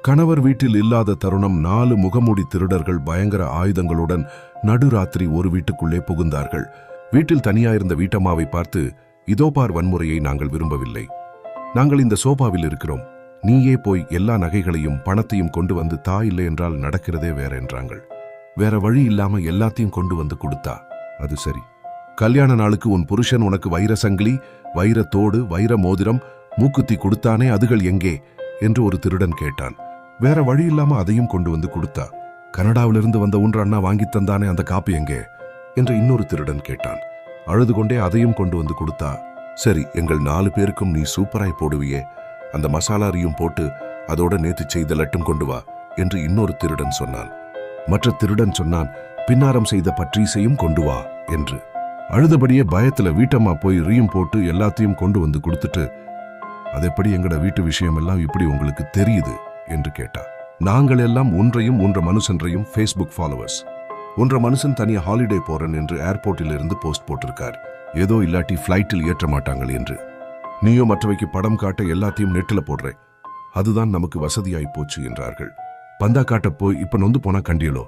கணவர் வீட்டில் இல்லாத தருணம் 4 முகமூடி திருடர்கள் பயங்கர ஆயுதங்களுடன் நடுராத்திரி ஒரு வீட்டுக்குள்ளே புகுந்தார்கள். வீட்டில் தனியாயிருந்த வீட்டம்மாவை பார்த்து, இதோ பார், வன்முறையை நாங்கள் விரும்பவில்லை. நாங்கள் இந்த சோபாவில் இருக்கிறோம். நீயே போய் எல்லா நகைகளையும் பணத்தையும் கொண்டு வந்து தா, இல்லை என்றால் நடக்கிறதே வேற என்றாங்கள். வேற வழி இல்லாம எல்லாத்தையும் கொண்டு வந்து கொடுத்தா. அது சரி, கல்யாண நாளுக்கு உன் புருஷன் உனக்கு வைர சங்கிலி, வைரத்தோடு, வைர மோதிரம், மூக்குத்தி கொடுத்தானே, அதுகள் எங்கே என்று ஒரு திருடன் கேட்டான். வேற வழி இல்லாம அதையும் கொண்டு வந்து கொடுத்தா. கனடாவிலிருந்து வந்த ஒன்று அண்ணா வாங்கி தந்தானே, அந்த காப்பு எங்கே என்று இன்னொரு திருடன் கேட்டான். அழுது கொண்டே அதையும் கொண்டு வந்து கொடுத்தா. சரி, எங்கள் 4 பேருக்கும் நீ சூப்பராய் போடுவியே, அந்த மசாலாரியும் போட்டு அதோட நேத்து செய்த லட்டும் கொண்டு வா என்று இன்னொரு திருடன் சொன்னான். மற்ற திருடன் சொன்னான், பின்னாரம் செய்த பற்றீசையும் கொண்டு வா என்று. அழுதபடியே பயத்துல வீட்டம்மா போய் ரீம் போட்டு எல்லாத்தையும் கொண்டு வந்து கொடுத்துட்டு, அதெப்படி எங்கட வீட்டு விஷயமெல்லாம் இப்படி உங்களுக்கு தெரியுது என்று கேட்டா. நாங்கள் எல்லாம் ஒன்றையும் ஒன்ற மனுஷன்றையும் ஃபேஸ்புக் ஃபாலோவர்ஸ். ஒன்ற மனுஷன் தனியா ஹாலிடே போறேன் என்று ஏர்போர்ட்டில் இருந்து போஸ்ட் போட்டிருக்கார். ஏதோ இல்லாட்டி ஃபிளைட்டில் ஏற்ற மாட்டாங்கள் என்று. நீயோ மற்றவைக்கு படம் காட்ட எல்லாத்தையும் நெட்டில் போடுறேன், அதுதான் நமக்கு வசதியாய் போச்சு என்றார்கள். பந்தா காட்ட போய் இப்ப நொந்து போனா கண்டியலோ